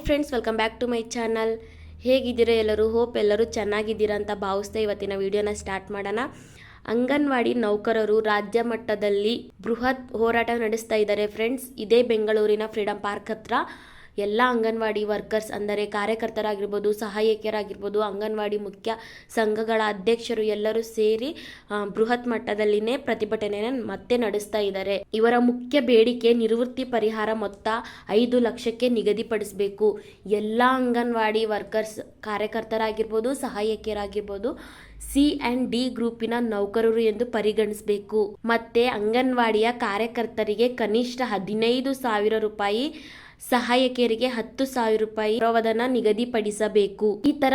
Friends, welcome back to my channel. ಹೇಗಿದ್ದೀರಾ ಎಲ್ಲರೂ? Hope ಎಲ್ಲರೂ ಚೆನ್ನಾಗಿದ್ದೀರಾ ಅಂತ ಭಾವಿಸ್ತಾ ಇವತ್ತಿನ ವಿಡಿಯೋನ ಸ್ಟಾರ್ಟ್ ಮಾಡೋಣ. ಅಂಗನವಾಡಿ ನೌಕರರು ರಾಜ್ಯ ಮಟ್ಟದಲ್ಲಿ ಬೃಹತ್ ಹೋರಾಟ ನಡೆಸ್ತಾ ಇದ್ದಾರೆ ಫ್ರೆಂಡ್ಸ್. ಇದೇ ಬೆಂಗಳೂರಿನ ಫ್ರೀಡಂ ಪಾರ್ಕ್ ಹತ್ರ ಎಲ್ಲ ಅಂಗನವಾಡಿ ವರ್ಕರ್ಸ್ ಅಂದರೆ ಕಾರ್ಯಕರ್ತರಾಗಿರ್ಬೋದು, ಸಹಾಯಕಿಯರಾಗಿರ್ಬೋದು, ಅಂಗನವಾಡಿ ಮುಖ್ಯ ಸಂಘಗಳ ಅಧ್ಯಕ್ಷರು ಎಲ್ಲರೂ ಸೇರಿ ಬೃಹತ್ ಮಟ್ಟದಲ್ಲಿನೇ ಪ್ರತಿಭಟನೆಯನ್ನು ಮತ್ತೆ ನಡೆಸ್ತಾ ಇದ್ದಾರೆ. ಇವರ ಮುಖ್ಯ ಬೇಡಿಕೆ ನಿವೃತ್ತಿ ಪರಿಹಾರ ಮೊತ್ತ 5 ಲಕ್ಷಕ್ಕೆ ನಿಗದಿಪಡಿಸಬೇಕು. ಎಲ್ಲ ಅಂಗನವಾಡಿ ವರ್ಕರ್ಸ್ ಕಾರ್ಯಕರ್ತರಾಗಿರ್ಬೋದು, ಸಹಾಯಕಿಯರಾಗಿರ್ಬೋದು C&D ಗ್ರೂಪಿನ ನೌಕರರು ಎಂದು ಪರಿಗಣಿಸಬೇಕು. ಮತ್ತೆ ಅಂಗನವಾಡಿಯ ಕಾರ್ಯಕರ್ತರಿಗೆ ಕನಿಷ್ಠ 15,000 ರೂಪಾಯಿ, ಸಹಾಯಕಿಯರಿಗೆ 10,000 ರೂಪಾಯಿ ಗೌರವಧನ ನಿಗದಿಪಡಿಸಬೇಕು. ಈ ತರ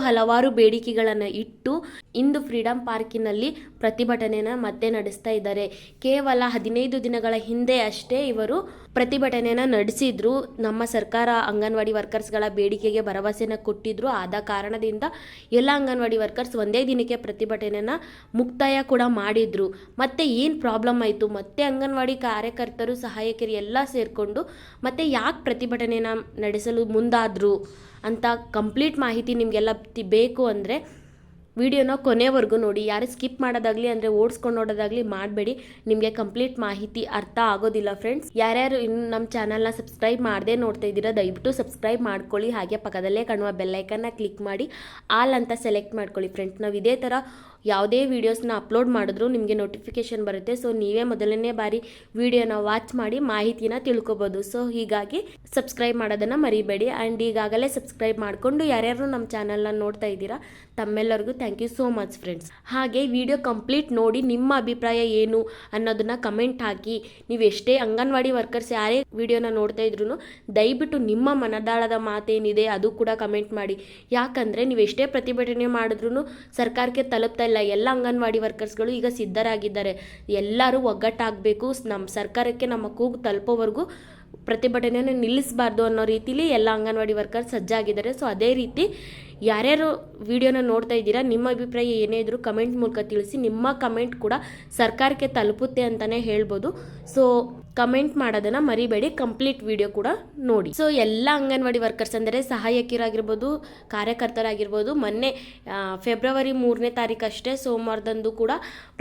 ಹಲವಾರು ಬೇಡಿಕೆಗಳನ್ನು ಇಟ್ಟು ಇಂದು ಫ್ರೀಡಂ ಪಾರ್ಕಿನಲ್ಲಿ ಪ್ರತಿಭಟನೆಯನ್ನು ಮತ್ತೆ ನಡೆಸ್ತಾ ಇದ್ದಾರೆ. ಕೇವಲ 15 ದಿನಗಳ ಹಿಂದೆ ಅಷ್ಟೇ ಇವರು ಪ್ರತಿಭಟನೆಯನ್ನು ನಡೆಸಿದ್ರು. ನಮ್ಮ ಸರ್ಕಾರ ಅಂಗನವಾಡಿ ವರ್ಕರ್ಸ್ಗಳ ಬೇಡಿಕೆಗೆ ಭರವಸೆನ ಕೊಟ್ಟಿದ್ರು. ಆದ ಕಾರಣದಿಂದ ಎಲ್ಲ ಅಂಗನವಾಡಿ ವರ್ಕರ್ಸ್ ಒಂದೇ ದಿನಕ್ಕೆ ಪ್ರತಿಭಟನೆಯನ್ನು ಮುಕ್ತಾಯ ಕೂಡ ಮಾಡಿದ್ರು. ಮತ್ತೆ ಏನು ಪ್ರಾಬ್ಲಮ್ ಆಯಿತು, ಮತ್ತೆ ಅಂಗನವಾಡಿ ಕಾರ್ಯಕರ್ತರು, ಸಹಾಯಕರು ಎಲ್ಲ ಸೇರಿಕೊಂಡು ಮತ್ತೆ ಯಾಕೆ ಪ್ರತಿಭಟನೆಯನ್ನು ನಡೆಸಲು ಮುಂದಾದರು ಅಂತ ಕಂಪ್ಲೀಟ್ ಮಾಹಿತಿ ನಿಮಗೆಲ್ಲ ಬೇಕು ಅಂದರೆ ವಿಡಿಯೋನ ಕೊನೆವರೆಗೂ ನೋಡಿ. ಯಾರು ಸ್ಕಿಪ್ ಮಾಡೋದಾಗಲಿ ಅಂದರೆ ಓಡಿಸ್ಕೊಂಡು ನೋಡೋದಾಗಲಿ ಮಾಡಬೇಡಿ, ನಿಮಗೆ ಕಂಪ್ಲೀಟ್ ಮಾಹಿತಿ ಅರ್ಥ ಆಗೋದಿಲ್ಲ ಫ್ರೆಂಡ್ಸ್. ಯಾರ್ಯಾರು ಇನ್ನು ನಮ್ಮ ಚಾನಲ್ನ ಸಬ್ಸ್ಕ್ರೈಬ್ ಮಾಡದೆ ನೋಡ್ತಾ ಇದ್ದೀರಾ ದಯವಿಟ್ಟು ಸಬ್ಸ್ಕ್ರೈಬ್ ಮಾಡ್ಕೊಳ್ಳಿ. ಹಾಗೆ ಪಕ್ಕದಲ್ಲೇ ಕಾಣುವ ಬೆಲ್ಲೈಕನ್ನ ಕ್ಲಿಕ್ ಮಾಡಿ ಆಲ್ ಅಂತ ಸೆಲೆಕ್ಟ್ ಮಾಡ್ಕೊಳ್ಳಿ ಫ್ರೆಂಡ್ಸ್. ನಾವು ಇದೇ ಥರ ಯಾವುದೇ ವೀಡಿಯೋಸ್ನ ಅಪ್ಲೋಡ್ ಮಾಡಿದ್ರು ನಿಮಗೆ ನೋಟಿಫಿಕೇಷನ್ ಬರುತ್ತೆ. ಸೊ ನೀವೇ ಮೊದಲನೇ ಬಾರಿ ವಿಡಿಯೋನ ವಾಚ್ ಮಾಡಿ ಮಾಹಿತಿನ ತಿಳ್ಕೊಬೋದು. ಸೊ ಹೀಗಾಗಿ ಸಬ್ಸ್ಕ್ರೈಬ್ ಮಾಡೋದನ್ನು ಮರಿಬೇಡಿ. ಆ್ಯಂಡ್ ಈಗಾಗಲೇ ಸಬ್ಸ್ಕ್ರೈಬ್ ಮಾಡಿಕೊಂಡು ಯಾರ್ಯಾರು ನಮ್ಮ ಚಾನಲ್ನ ನೋಡ್ತಾ ಇದ್ದೀರಾ ತಮ್ಮೆಲ್ಲರಿಗೂ thank you so much friends. ಹಾಗೆ ವಿಡಿಯೋ ಕಂಪ್ಲೀಟ್ ನೋಡಿ ನಿಮ್ಮ ಅಭಿಪ್ರಾಯ ಏನು ಅನ್ನೋದನ್ನ ಕಮೆಂಟ್ ಹಾಕಿ. ನೀವು ಎಷ್ಟೇ ಅಂಗನವಾಡಿ ವರ್ಕರ್ಸ್ ಯಾರೇ ವಿಡಿಯೋನ ನೋಡ್ತಾ ಇದ್ರು ದಯವಿಟ್ಟು ನಿಮ್ಮ ಮನದಾಳದ ಮಾತೇನಿದೆ ಅದು ಕೂಡ ಕಮೆಂಟ್ ಮಾಡಿ. ಯಾಕಂದರೆ ನೀವು ಎಷ್ಟೇ ಪ್ರತಿಭಟನೆ ಮಾಡಿದ್ರು ಸರ್ಕಾರಕ್ಕೆ ತಲುಪ್ತಾ ಇಲ್ಲ. ಎಲ್ಲ ಅಂಗನವಾಡಿ ವರ್ಕರ್ಸ್ಗಳು ಈಗ ಸಿದ್ಧರಾಗಿದ್ದಾರೆ. ಎಲ್ಲರೂ ಒಗ್ಗಟ್ಟಾಗಬೇಕು. ನಮ್ಮ ಸರ್ಕಾರಕ್ಕೆ ನಮ್ಮ ಕೂಗು ತಲುಪೋವರೆಗೂ ಪ್ರತಿಭಟನೆಯನ್ನು ನಿಲ್ಲಿಸಬಾರ್ದು ಅನ್ನೋ ರೀತಿಲಿ ಎಲ್ಲ ಅಂಗನವಾಡಿ ವರ್ಕರ್ಸ್ ಸಜ್ಜಾಗಿದ್ದಾರೆ. ಸೊ ಅದೇ ರೀತಿ ಯಾರ್ಯಾರು ವಿಡಿಯೋನ ನೋಡ್ತಾ ಇದ್ದೀರಾ ನಿಮ್ಮ ಅಭಿಪ್ರಾಯ ಏನೇ ಇದ್ರೂ ಕಮೆಂಟ್ ಮೂಲಕ ತಿಳಿಸಿ. ನಿಮ್ಮ ಕಮೆಂಟ್ ಕೂಡ ಸರ್ಕಾರಕ್ಕೆ ತಲುಪುತ್ತೆ ಅಂತಲೇ ಹೇಳ್ಬೋದು. ಸೊ ಕಮೆಂಟ್ ಮಾಡೋದನ್ನು ಮರಿಬೇಡಿ, ಕಂಪ್ಲೀಟ್ ವಿಡಿಯೋ ಕೂಡ ನೋಡಿ. ಸೊ ಎಲ್ಲ ಅಂಗನವಾಡಿ ವರ್ಕರ್ಸ್ ಅಂದರೆ ಸಹಾಯಕಿಯರಾಗಿರ್ಬೋದು, ಕಾರ್ಯಕರ್ತರಾಗಿರ್ಬೋದು ಮೊನ್ನೆ ಫೆಬ್ರವರಿ 3ನೇ ತಾರೀಕು ಅಷ್ಟೇ ಸೋಮವಾರದಂದು ಕೂಡ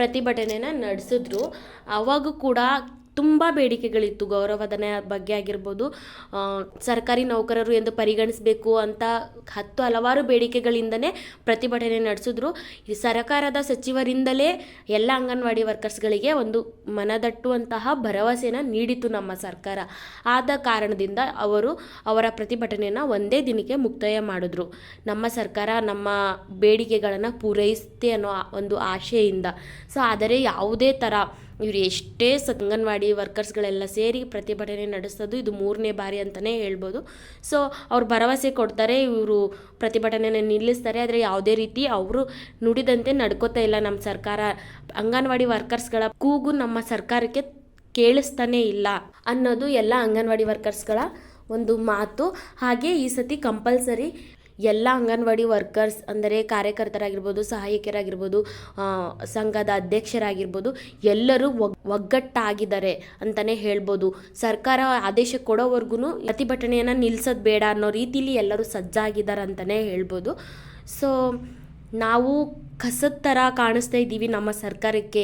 ಪ್ರತಿಭಟನೆಯನ್ನು ನಡೆಸಿದ್ರು. ಅವಾಗೂ ಕೂಡ ತುಂಬ ಬೇಡಿಕೆಗಳಿತ್ತು. ಗೌರವಧನ ಬಗ್ಗೆ ಆಗಿರ್ಬೋದು, ಸರ್ಕಾರಿ ನೌಕರರು ಎಂದು ಪರಿಗಣಿಸಬೇಕು ಅಂತ ಹಲವಾರು ಬೇಡಿಕೆಗಳಿಂದನೇ ಪ್ರತಿಭಟನೆ ನಡೆಸಿದ್ರು. ಈ ಸರ್ಕಾರದ ಸಚಿವರಿಂದಲೇ ಎಲ್ಲ ಅಂಗನವಾಡಿ ವರ್ಕರ್ಸ್ಗಳಿಗೆ ಒಂದು ಮನದಟ್ಟುವಂತಹ ಭರವಸೆನ ನೀಡಿತು ನಮ್ಮ ಸರ್ಕಾರ. ಆದ ಕಾರಣದಿಂದ ಅವರ ಪ್ರತಿಭಟನೆಯನ್ನು ಒಂದೇ ದಿನಕ್ಕೆ ಮುಕ್ತಾಯ ಮಾಡಿದ್ರು. ನಮ್ಮ ಸರ್ಕಾರ ನಮ್ಮ ಬೇಡಿಕೆಗಳನ್ನು ಪೂರೈಸುತ್ತೆ ಅನ್ನೋ ಒಂದು ಆಶೆಯಿಂದ. ಸೊ ಆದರೆ ಯಾವುದೇ ಥರ ಇವರು ಎಷ್ಟೇ ಅಂಗನವಾಡಿ ವರ್ಕರ್ಸ್ಗಳೆಲ್ಲ ಸೇರಿ ಪ್ರತಿಭಟನೆ ನಡೆಸೋದು ಇದು 3ನೇ ಬಾರಿ ಅಂತಲೇ ಹೇಳ್ಬೋದು. ಸೊ ಅವ್ರು ಭರವಸೆ ಕೊಡ್ತಾರೆ, ಇವರು ಪ್ರತಿಭಟನೆಯನ್ನು ನಿಲ್ಲಿಸ್ತಾರೆ. ಆದರೆ ಯಾವುದೇ ರೀತಿ ಅವರು ನುಡಿದಂತೆ ನಡ್ಕೋತಾ ಇಲ್ಲ ನಮ್ಮ ಸರ್ಕಾರ. ಅಂಗನವಾಡಿ ವರ್ಕರ್ಸ್ಗಳ ಕೂಗು ನಮ್ಮ ಸರ್ಕಾರಕ್ಕೆ ಕೇಳಿಸ್ತಾನೇ ಇಲ್ಲ ಅನ್ನೋದು ಎಲ್ಲ ಅಂಗನವಾಡಿ ವರ್ಕರ್ಸ್ಗಳ ಒಂದು ಮಾತು. ಹಾಗೆ ಈ ಸತಿ ಕಂಪಲ್ಸರಿ ಎಲ್ಲ ಅಂಗನವಾಡಿ ವರ್ಕರ್ಸ್ ಅಂದರೆ ಕಾರ್ಯಕರ್ತರಾಗಿರ್ಬೋದು, ಸಹಾಯಕರಾಗಿರ್ಬೋದು, ಸಂಘದ ಅಧ್ಯಕ್ಷರಾಗಿರ್ಬೋದು ಎಲ್ಲರೂ ಒಗ್ಗಟ್ಟಾಗಿದ್ದಾರೆ ಅಂತಲೇ ಹೇಳ್ಬೋದು. ಸರ್ಕಾರ ಆದೇಶ ಕೊಡೋವರೆಗೂ ಪ್ರತಿಭಟನೆಯನ್ನು ನಿಲ್ಲಿಸೋದು ಬೇಡ ಅನ್ನೋ ರೀತಿಲಿ ಎಲ್ಲರೂ ಸಜ್ಜಾಗಿದ್ದಾರೆ ಅಂತಲೇ ಹೇಳ್ಬೋದು. ಸೊ ನಾವು ಕಸದ ಥರ ಕಾಣಿಸ್ತಾ ಇದ್ದೀವಿ ನಮ್ಮ ಸರ್ಕಾರಕ್ಕೆ.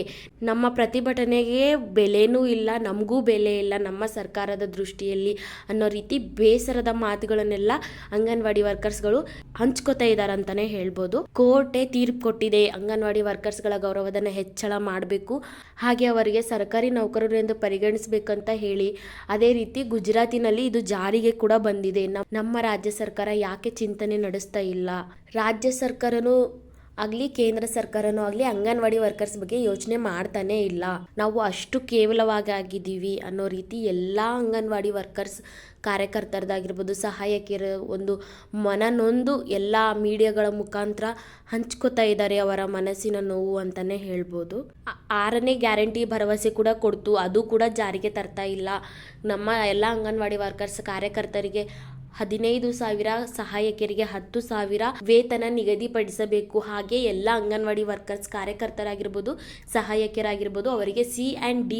ನಮ್ಮ ಪ್ರತಿಭಟನೆಗೆ ಬೆಲೆನೂ ಇಲ್ಲ, ನಮಗೂ ಬೆಲೆ ಇಲ್ಲ ನಮ್ಮ ಸರ್ಕಾರದ ದೃಷ್ಟಿಯಲ್ಲಿ ಅನ್ನೋ ರೀತಿ ಬೇಸರದ ಮಾತುಗಳನ್ನೆಲ್ಲ ಅಂಗನವಾಡಿ ವರ್ಕರ್ಸ್ಗಳು ಹಂಚ್ಕೋತಾ ಇದ್ದಾರೆ ಅಂತಲೇ ಹೇಳ್ಬೋದು. ಕೋರ್ಟೇ ತೀರ್ಪು ಕೊಟ್ಟಿದೆ, ಅಂಗನವಾಡಿ ವರ್ಕರ್ಸ್ಗಳ ಗೌರವಧನ ಹೆಚ್ಚಳ ಮಾಡಬೇಕು, ಹಾಗೆ ಅವರಿಗೆ ಸರ್ಕಾರಿ ನೌಕರರು ಎಂದು ಪರಿಗಣಿಸಬೇಕಂತ ಹೇಳಿ. ಅದೇ ರೀತಿ ಗುಜರಾತಿನಲ್ಲಿ ಇದು ಜಾರಿಗೆ ಕೂಡ ಬಂದಿದೆ. ನಮ್ಮ ರಾಜ್ಯ ಸರ್ಕಾರ ಯಾಕೆ ಚಿಂತನೆ ನಡೆಸ್ತಾ ಇಲ್ಲ? ರಾಜ್ಯ ಸರ್ಕಾರನೂ ಆಗಲಿ ಕೇಂದ್ರ ಸರ್ಕಾರನೂ ಆಗಲಿ ಅಂಗನವಾಡಿ ವರ್ಕರ್ಸ್ ಬಗ್ಗೆ ಯೋಚನೆ ಮಾಡ್ತಾನೆ ಇಲ್ಲ. ನಾವು ಅಷ್ಟು ಕೇವಲವಾಗಿ ಆಗಿದ್ದೀವಿ ಅನ್ನೋ ರೀತಿ ಎಲ್ಲ ಅಂಗನವಾಡಿ ವರ್ಕರ್ಸ್ ಕಾರ್ಯಕರ್ತರದಾಗಿರ್ಬೋದು, ಸಹಾಯಕಿಯರ ಒಂದು ಮನನೊಂದು ಎಲ್ಲ ಮೀಡಿಯಾಗಳ ಮುಖಾಂತರ ಹಂಚ್ಕೋತಾ ಇದ್ದಾರೆ ಅವರ ಮನಸ್ಸಿನ ನೋವು ಅಂತಲೇ ಹೇಳ್ಬೋದು. 6ನೇ ಗ್ಯಾರಂಟಿ ಭರವಸೆ ಕೂಡ ಕೊಡ್ತು, ಅದು ಕೂಡ ಜಾರಿಗೆ ತರ್ತಾ ಇಲ್ಲ. ನಮ್ಮ ಎಲ್ಲ ಅಂಗನವಾಡಿ ವರ್ಕರ್ಸ್ ಕಾರ್ಯಕರ್ತರಿಗೆ 15,000, ಸಹಾಯಕಿಯರಿಗೆ 10,000 ವೇತನ ನಿಗದಿಪಡಿಸಬೇಕು. ಹಾಗೆ ಎಲ್ಲ ಅಂಗನವಾಡಿ ವರ್ಕರ್ಸ್ ಕಾರ್ಯಕರ್ತರಾಗಿರ್ಬೋದು, ಸಹಾಯಕಿಯರಾಗಿರ್ಬೋದು ಅವರಿಗೆ C&D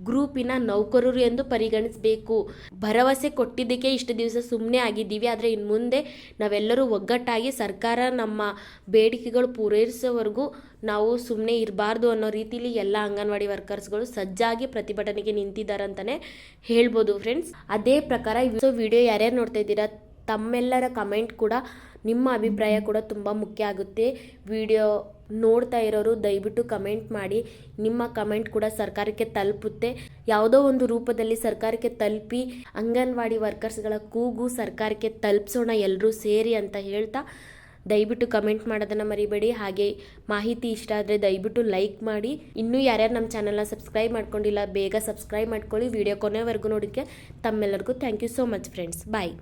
ಗ್ರೂಪಿನ ನೌಕರರು ಎಂದು ಪರಿಗಣಿಸಬೇಕು. ಭರವಸೆ ಕೊಟ್ಟಿದ್ದಕ್ಕೆ ಇಷ್ಟು ದಿವಸ ಸುಮ್ಮನೆ ಆಗಿದ್ದೀವಿ, ಆದರೆ ಇನ್ನು ಮುಂದೆ ನಾವೆಲ್ಲರೂ ಒಗ್ಗಟ್ಟಾಗಿ ಸರ್ಕಾರ ನಮ್ಮ ಬೇಡಿಕೆಗಳು ಪೂರೈಸೋವರೆಗೂ ನಾವು ಸುಮ್ಮನೆ ಇರಬಾರ್ದು ಅನ್ನೋ ರೀತಿಲಿ ಎಲ್ಲ ಅಂಗನವಾಡಿ ವರ್ಕರ್ಸ್ಗಳು ಸಜ್ಜಾಗಿ ಪ್ರತಿಭಟನೆಗೆ ನಿಂತಿದ್ದಾರೆ ಅಂತಲೇ ಹೇಳ್ಬೋದು ಫ್ರೆಂಡ್ಸ್. ಅದೇ ಪ್ರಕಾರ ವಿಡಿಯೋ ಯಾರ್ಯಾರು ನೋಡ್ತಾ ಇದ್ದೀರಾ ತಮ್ಮೆಲ್ಲರ ಕಮೆಂಟ್ ಕೂಡ, ನಿಮ್ಮ ಅಭಿಪ್ರಾಯ ಕೂಡ ತುಂಬ ಮುಖ್ಯ ಆಗುತ್ತೆ. ವಿಡಿಯೋ ನೋಡ್ತಾ ಇರೋರು ದಯವಿಟ್ಟು ಕಮೆಂಟ್ ಮಾಡಿ, ನಿಮ್ಮ ಕಮೆಂಟ್ ಕೂಡ ಸರ್ಕಾರಕ್ಕೆ ತಲುಪುತ್ತೆ. ಯಾವುದೋ ಒಂದು ರೂಪದಲ್ಲಿ ಸರ್ಕಾರಕ್ಕೆ ತಲುಪಿ ಅಂಗನವಾಡಿ ವರ್ಕರ್ಸ್ಗಳ ಕೂಗು ಸರ್ಕಾರಕ್ಕೆ ತಲುಪಿಸೋಣ ಎಲ್ಲರೂ ಸೇರಿ ಅಂತ ಹೇಳ್ತಾ ದಯವಿಟ್ಟು ಕಮೆಂಟ್ ಮಾಡೋದನ್ನು ಮರಿಬೇಡಿ. ಹಾಗೆ ಮಾಹಿತಿ ಇಷ್ಟ ಆದರೆ ದಯವಿಟ್ಟು ಲೈಕ್ ಮಾಡಿ. ಇನ್ನೂ ಯಾರ್ಯಾರು ನಮ್ಮ ಚಾನಲ್ನ ಸಬ್ಸ್ಕ್ರೈಬ್ ಮಾಡ್ಕೊಂಡಿಲ್ಲ ಬೇಗ ಸಬ್ಸ್ಕ್ರೈಬ್ ಮಾಡ್ಕೊಳ್ಳಿ. ವಿಡಿಯೋ ಕೊನೆವರೆಗೂ ನೋಡೋಕ್ಕೆ ತಮ್ಮೆಲ್ಲರಿಗೂ thank you so much friends. Bye.